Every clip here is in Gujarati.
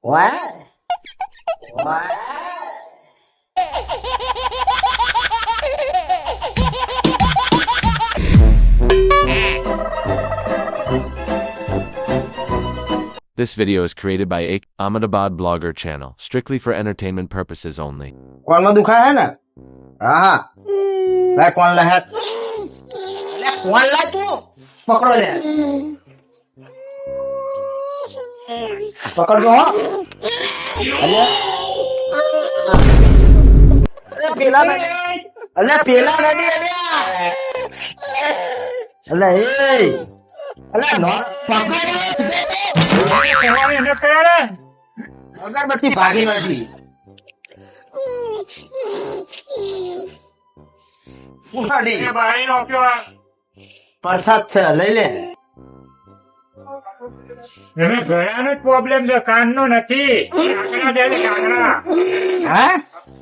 What? What? This video is created by a Ahmedabad blogger channel, strictly for entertainment purposes only. कौन में दुखा है ना हाँ ले कौन ले है ले कौन ले तू पकड़ो ले पकड़ दो अरे अरे पीला नहीं अरे पीला नहीं अरे अरे नो पकड़ अगरबत्ती भागी નથી ઉઠાડી એ ભાઈ નો કયો પ્રસાદ છે લઈ લે એને ગળાનો જ પ્રોબ્લેમ છે કાનનો નથી કાકરા છે ને કાકરા હે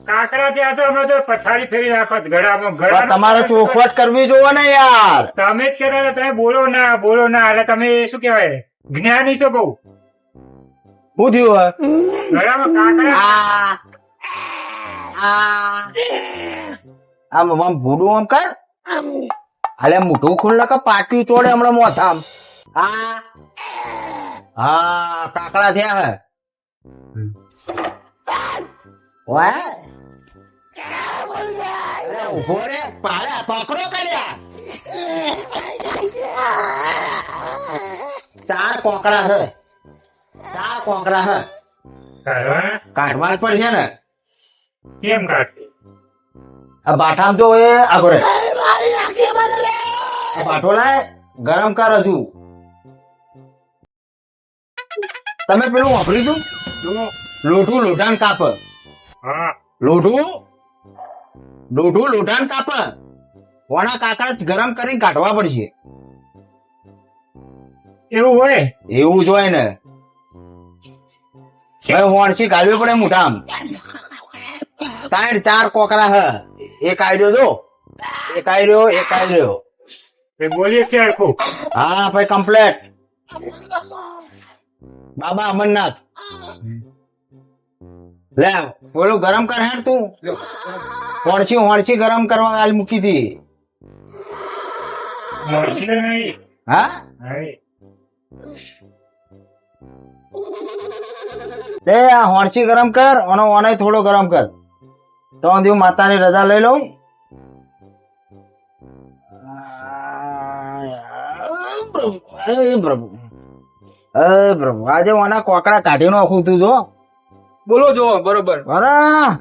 કાકરા ત્યાં તો અમે તો પથારી ફેરી નાખો ગળામાં પણ ગળા તમારે ચોખવટ કરવી જોવે ને યાર તમે જ કહેતા હતા તમે બોલો ના એટલે તમે શું કહેવાય જ્ઞાની છો બહુ શું થયું હે ગળામાં કાકરા આમ આમ ભૂડું આમ કર હાલે મોઢું ખુલ્લ કે પાટી ચોડે હમણાં મોથામ હા કાકડા થયા હે ઓય અરે ઉભો રે પાડ્યા પકડો કર્યા ચાર કોકડા છે કાઢવા જ પડશે ને કેમ કાઢે આ બાઠામ તો એ આગો રે આ બાઠો લાય ગરમ કર હજુ તમે પેલું વાપરી તું લોઢું લોઢાન કાપ હા લોઢું કાપ વણા કાકડા જ ગરમ કરીને કાઢવા પડશે એવું હોય એવું જ હોય ને ભાઈ હોણસી ગાળવી પડે મોઢામ ત્રણ ચાર કોકડા હ એક આયરો જો એક આયરો એ બોલીએ ક્યાં આખું હા ભાઈ કમ્પ્લેટ બાબા અમરનાથ લે બોલું ગરમ કર હેડ તું હોણસી ગરમ કરવા હાલ મૂકી દી મળશે નહીં હા નહીં. તે આ હોણસી ગરમ કર અને ઓનાય થોડો ગરમ કર તો હું માતાની રજા લઈ લઉં પ્રભુ આજે ઓના કોકડા કાઢી નાખું તું જો બોલો જો બરોબર અરે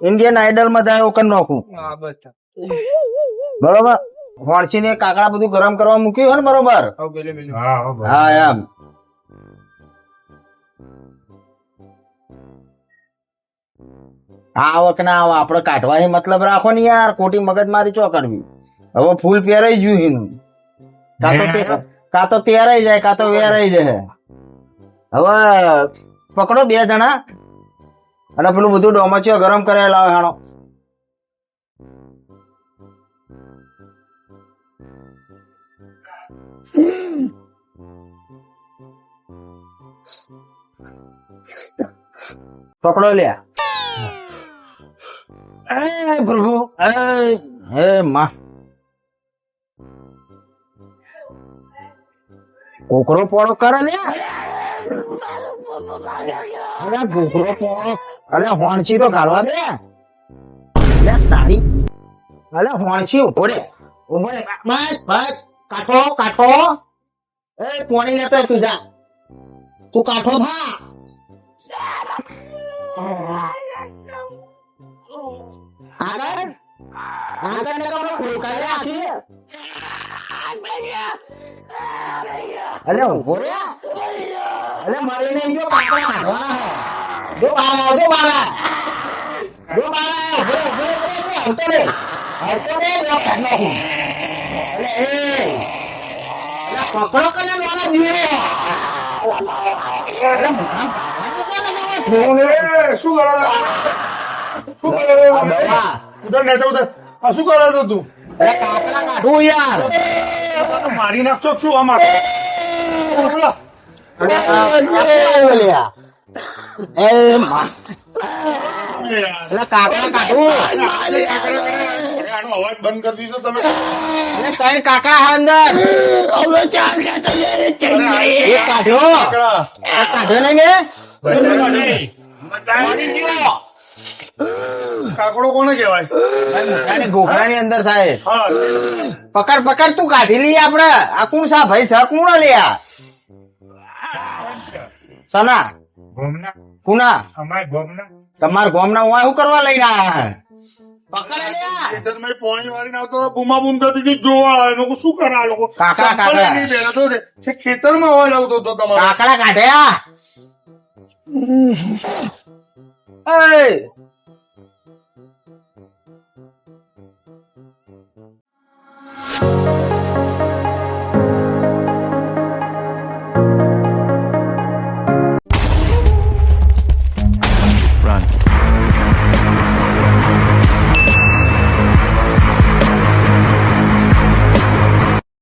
ઇન્ડિયન આઈડલ માં જાય કરી નાખું હા બસ બરોબર હોણસી ને કાકડા બધું ગરમ કરવા મૂક્યું હોય ને બરોબર હવે પેલે હા હો ભાઈ. હા એમ આવક ના આવ આપડે કાઢવા મતલબ રાખો ને યાર ખોટી મગજ મારી ચો કરવી હવે ફૂલ પહેરાઈ ગયું એનું કાં તો તેરાઈ જાય કાં તો વેરાઈ જાય હવે પકડો બે જણા અને પેલું બધું ડોમચીઓ ગરમ કરેલા હાણો પકડો લ્યા એ પ્રભુ હે માં કોકરો પોળો કરે લ્યા અરે કોકરો પોળો અરે હોણસી તો ગાળવા દે લે તારી અરે હોણસી ઉભો રે બસ કાઠો એ પોણી લેતો તું જા તું કાઠો થા આગળ ને કપડો ખોલકા લે આખી અલે ઉભો રે અલે મારીને ઈયો કાકડા કાઢવાના હે જો બારા આવતો રે લો કાઢ નાખું અલે એ અલે પકડો કને મારા જીવે અલે મુકામ શું કરો ઉધર નેતા ઉધર શું કરો તો તું અરે કાકડા કાઢું યાર મારી નાખશો શું અમારે અલ્યા એ માં. એટલે કાકડા કાઢું આનો અવાજ બંધ કરી દીધો તમે એટલે ત્રણ કાકડા હા અંદર એક કાઢ્યો કાકડા. એક કાઢ્યો નહીં મેં કાકડો કોને કહેવાય મોટાની ઘોઘરાની અંદર થાય હા પકડ પકડ તું કાઢી લઈએ આપડે આ કોણ સા ભાઈ છ કોણ લ્યા સના ગોમના કુના અમાર ગોમના તમાર ગોમના હું શું કરવા લઈને આયા પકડ લ્યા ખેતરમાં પાણી વાળીને આવતો બૂમા બૂમ થતી હતી, જોવા આવે લોકો શું કરે આ લોકો કાકડા, ચપ્પલ કાકડા. નહીં પહેરતો છે. છે ખેતરમાં અવાજ આવતો હતો તમારો કાકડા કાઢ્યા એ